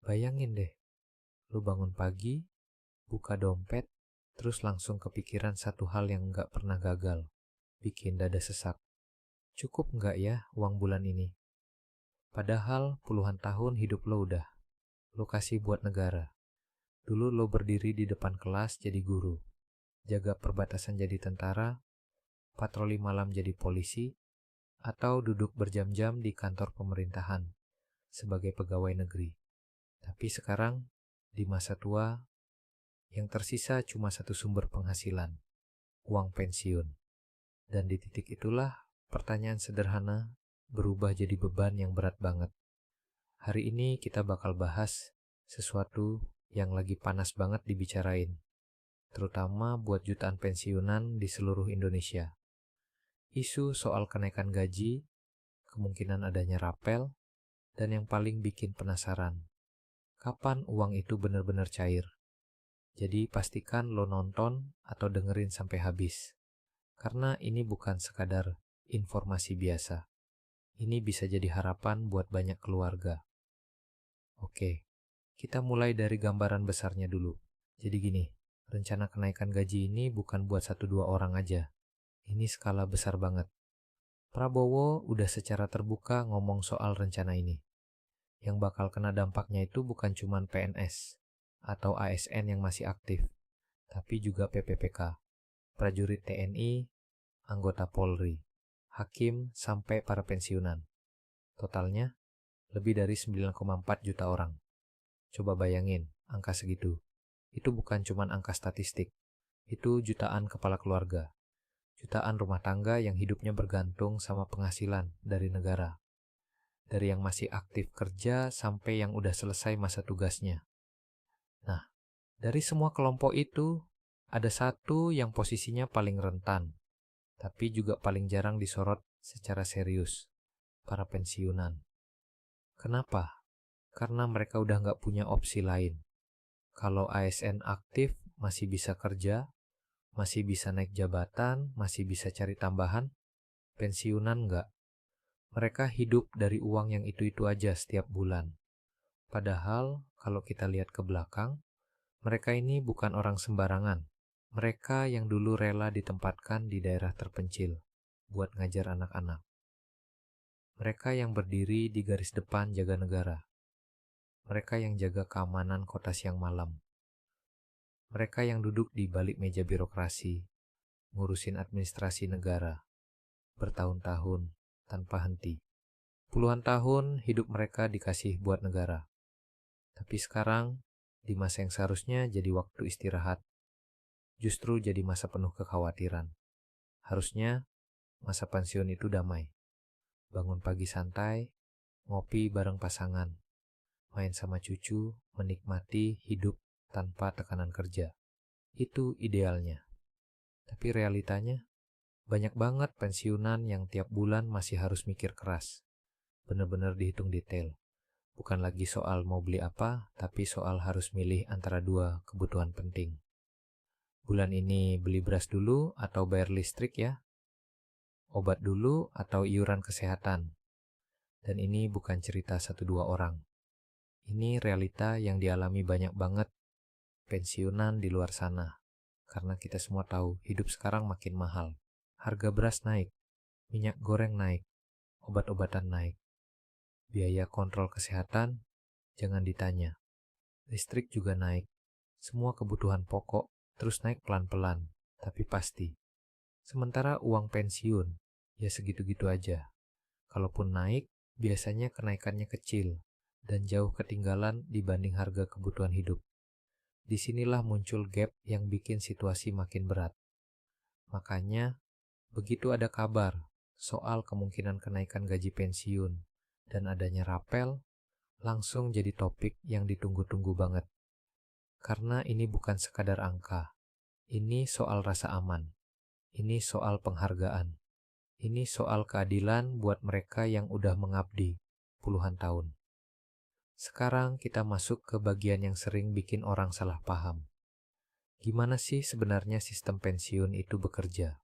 Bayangin deh, lu bangun pagi, buka dompet, terus langsung kepikiran satu hal yang nggak pernah gagal, bikin dada sesak. Cukup nggak ya uang bulan ini? Padahal puluhan tahun hidup lo udah lo kasih buat negara. Dulu lo berdiri di depan kelas jadi guru, jaga perbatasan jadi tentara, patroli malam jadi polisi, atau duduk berjam-jam di kantor pemerintahan sebagai pegawai negeri. Tapi sekarang, di masa tua, yang tersisa cuma satu sumber penghasilan, uang pensiun. Dan di titik itulah pertanyaan sederhana berubah jadi beban yang berat banget. Hari ini kita bakal bahas sesuatu yang lagi panas banget dibicarain, terutama buat jutaan pensiunan di seluruh Indonesia. Isu soal kenaikan gaji, kemungkinan adanya rapel, dan yang paling bikin penasaran, kapan uang itu benar-benar cair? Jadi pastikan lo nonton atau dengerin sampai habis. Karena ini bukan sekadar informasi biasa. Ini bisa jadi harapan buat banyak keluarga. Oke, kita mulai dari gambaran besarnya dulu. Jadi gini, rencana kenaikan gaji ini bukan buat 1-2 orang aja. Ini skala besar banget. Prabowo udah secara terbuka ngomong soal rencana ini. Yang bakal kena dampaknya itu bukan cuma PNS atau ASN yang masih aktif, tapi juga PPPK, prajurit TNI, anggota Polri, hakim, sampai para pensiunan. Totalnya lebih dari 9,4 juta orang. Coba bayangin angka segitu. Itu bukan cuma angka statistik. Itu jutaan kepala keluarga. Jutaan rumah tangga yang hidupnya bergantung sama penghasilan dari negara. Dari yang masih aktif kerja sampai yang udah selesai masa tugasnya. Nah, dari semua kelompok itu, ada satu yang posisinya paling rentan, tapi juga paling jarang disorot secara serius, para pensiunan. Kenapa? Karena mereka udah nggak punya opsi lain. Kalau ASN aktif masih bisa kerja, masih bisa naik jabatan, masih bisa cari tambahan, pensiunan nggak. Mereka hidup dari uang yang itu-itu aja setiap bulan. Padahal kalau kita lihat ke belakang, mereka ini bukan orang sembarangan. Mereka yang dulu rela ditempatkan di daerah terpencil buat ngajar anak-anak. Mereka yang berdiri di garis depan jaga negara. Mereka yang jaga keamanan kota siang malam. Mereka yang duduk di balik meja birokrasi, ngurusin administrasi negara, bertahun-tahun tanpa henti. Puluhan tahun hidup mereka dikasih buat negara. Tapi sekarang, di masa yang seharusnya jadi waktu istirahat, justru jadi masa penuh kekhawatiran. Harusnya masa pensiun itu damai. Bangun pagi santai, ngopi bareng pasangan, main sama cucu, menikmati hidup tanpa tekanan kerja. Itu idealnya. Tapi realitanya, banyak banget pensiunan yang tiap bulan masih harus mikir keras. Bener-bener dihitung detail. Bukan lagi soal mau beli apa, tapi soal harus milih antara dua kebutuhan penting. Bulan ini beli beras dulu atau bayar listrik ya? Obat dulu atau iuran kesehatan? Dan ini bukan cerita 1-2 orang. Ini realita yang dialami banyak banget pensiunan di luar sana. Karena kita semua tahu hidup sekarang makin mahal. Harga beras naik, minyak goreng naik, obat-obatan naik. Biaya kontrol kesehatan, jangan ditanya. Listrik juga naik. Semua kebutuhan pokok terus naik pelan-pelan, tapi pasti. Sementara uang pensiun, ya segitu-gitu aja. Kalaupun naik, biasanya kenaikannya kecil dan jauh ketinggalan dibanding harga kebutuhan hidup. Disinilah muncul gap yang bikin situasi makin berat. Makanya, begitu ada kabar soal kemungkinan kenaikan gaji pensiun dan adanya rapel, langsung jadi topik yang ditunggu-tunggu banget. Karena ini bukan sekadar angka. Ini soal rasa aman. Ini soal penghargaan. Ini soal keadilan buat mereka yang udah mengabdi puluhan tahun. Sekarang kita masuk ke bagian yang sering bikin orang salah paham. Gimana sih sebenarnya sistem pensiun itu bekerja?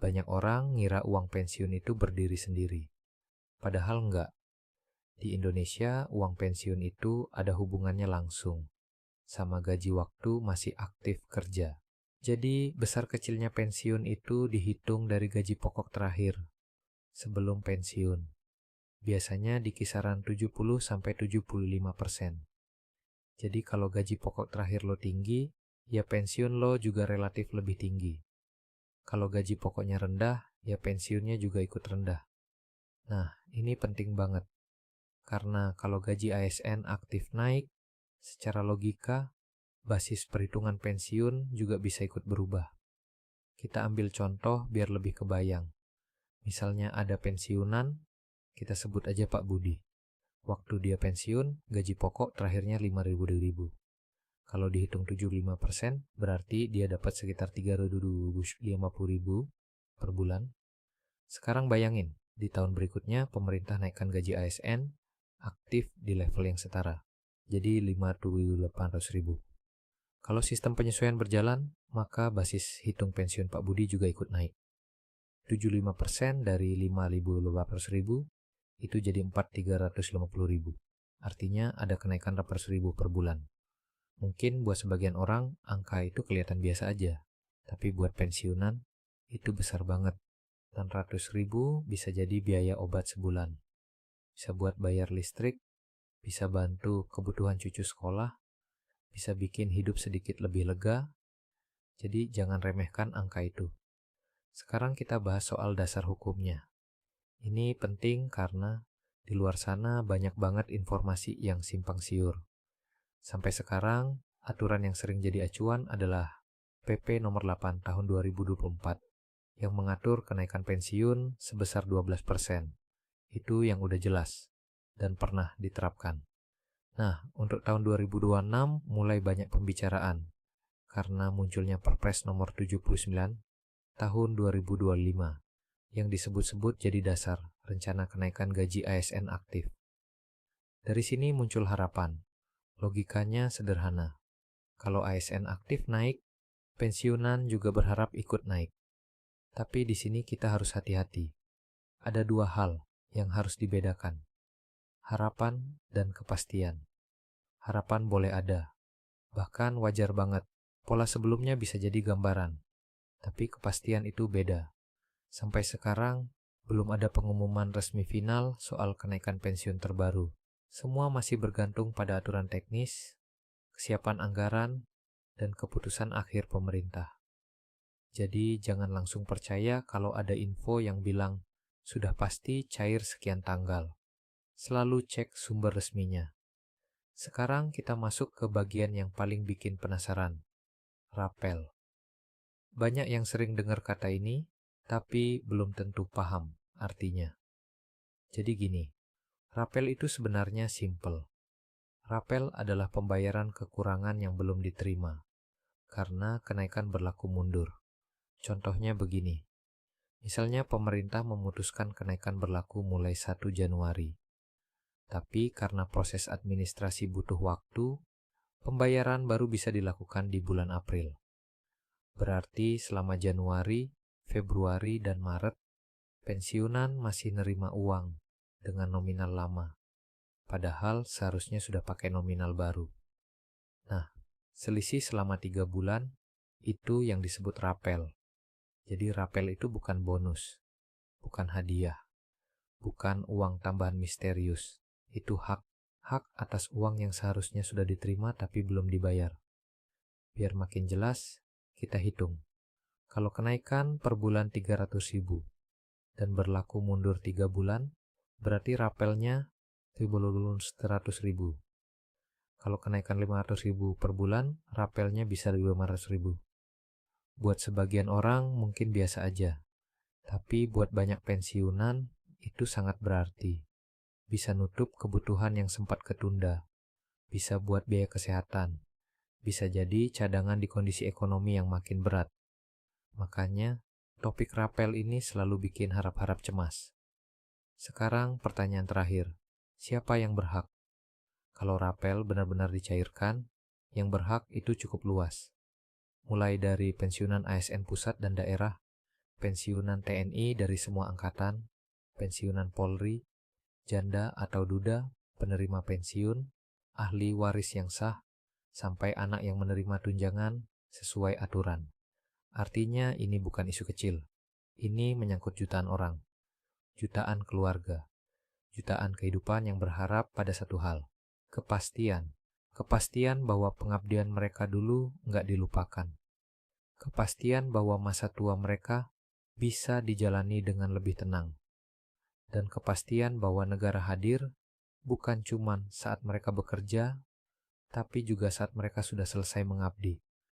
Banyak orang ngira uang pensiun itu berdiri sendiri. Padahal enggak. Di Indonesia, uang pensiun itu ada hubungannya langsung sama gaji waktu masih aktif kerja. Jadi, besar kecilnya pensiun itu dihitung dari gaji pokok terakhir sebelum pensiun. Biasanya di kisaran 70-75%. Jadi kalau gaji pokok terakhir lo tinggi, ya pensiun lo juga relatif lebih tinggi. Kalau gaji pokoknya rendah, ya pensiunnya juga ikut rendah. Nah, ini penting banget. Karena kalau gaji ASN aktif naik, secara logika, basis perhitungan pensiun juga bisa ikut berubah. Kita ambil contoh biar lebih kebayang. Misalnya ada pensiunan, kita sebut aja Pak Budi. Waktu dia pensiun, gaji pokok terakhirnya 5.000. Kalau dihitung 75%, berarti dia dapat sekitar 350.000 per bulan. Sekarang bayangin, di tahun berikutnya pemerintah naikkan gaji ASN aktif di level yang setara. Jadi 5.800.000. Kalau sistem penyesuaian berjalan, maka basis hitung pensiun Pak Budi juga ikut naik. 75% dari 5.800.000 itu jadi 4.350.000. Artinya ada kenaikan 800.000 per bulan. Mungkin buat sebagian orang angka itu kelihatan biasa aja, tapi buat pensiunan itu besar banget. 600.000 bisa jadi biaya obat sebulan. Bisa buat bayar listrik, bisa bantu kebutuhan cucu sekolah, bisa bikin hidup sedikit lebih lega. Jadi jangan remehkan angka itu. Sekarang kita bahas soal dasar hukumnya. Ini penting karena di luar sana banyak banget informasi yang simpang siur. Sampai sekarang, aturan yang sering jadi acuan adalah PP nomor 8 tahun 2024 yang mengatur kenaikan pensiun sebesar 12%. Itu yang udah jelas dan pernah diterapkan. Nah, untuk tahun 2026 mulai banyak pembicaraan karena munculnya Perpres nomor 79 tahun 2025 yang disebut-sebut jadi dasar rencana kenaikan gaji ASN aktif. Dari sini muncul harapan. Logikanya sederhana. Kalau ASN aktif naik, pensiunan juga berharap ikut naik. Tapi di sini kita harus hati-hati. Ada dua hal yang harus dibedakan. Harapan dan kepastian. Harapan boleh ada. Bahkan wajar banget. Pola sebelumnya bisa jadi gambaran. Tapi kepastian itu beda. Sampai sekarang, belum ada pengumuman resmi final soal kenaikan pensiun terbaru. Semua masih bergantung pada aturan teknis, kesiapan anggaran, dan keputusan akhir pemerintah. Jadi jangan langsung percaya kalau ada info yang bilang sudah pasti cair sekian tanggal. Selalu cek sumber resminya. Sekarang kita masuk ke bagian yang paling bikin penasaran. Rapel. Banyak yang sering dengar kata ini, tapi belum tentu paham artinya. Jadi gini, rapel itu sebenarnya simple. Rapel adalah pembayaran kekurangan yang belum diterima, karena kenaikan berlaku mundur. Contohnya begini, misalnya pemerintah memutuskan kenaikan berlaku mulai 1 Januari. Tapi karena proses administrasi butuh waktu, pembayaran baru bisa dilakukan di bulan April. Berarti selama Januari, Februari, dan Maret, pensiunan masih nerima uang dengan nominal lama. Padahal seharusnya sudah pakai nominal baru. Nah, selisih selama 3 bulan, itu yang disebut rapel. Jadi rapel itu bukan bonus, bukan hadiah, bukan uang tambahan misterius. Itu hak atas uang yang seharusnya sudah diterima tapi belum dibayar. Biar makin jelas, kita hitung. Kalau kenaikan per bulan 300.000 dan berlaku mundur 3 bulan, berarti rapelnya 100.000. Kalau kenaikan 500.000 per bulan, rapelnya bisa 500.000. Buat sebagian orang mungkin biasa aja, tapi buat banyak pensiunan itu sangat berarti. Bisa nutup kebutuhan yang sempat ketunda, bisa buat biaya kesehatan, bisa jadi cadangan di kondisi ekonomi yang makin berat. Makanya, topik rapel ini selalu bikin harap-harap cemas. Sekarang pertanyaan terakhir, siapa yang berhak? Kalau rapel benar-benar dicairkan, yang berhak itu cukup luas. Mulai dari pensiunan ASN pusat dan daerah, pensiunan TNI dari semua angkatan, pensiunan Polri, janda atau duda, penerima pensiun, ahli waris yang sah, sampai anak yang menerima tunjangan sesuai aturan. Artinya ini bukan isu kecil. Ini menyangkut jutaan orang, jutaan keluarga, jutaan kehidupan yang berharap pada satu hal, kepastian. Kepastian bahwa pengabdian mereka dulu nggak dilupakan. Kepastian bahwa masa tua mereka bisa dijalani dengan lebih tenang. Dan kepastian bahwa negara hadir bukan cuma saat mereka bekerja, tapi juga saat mereka sudah selesai mengabdi.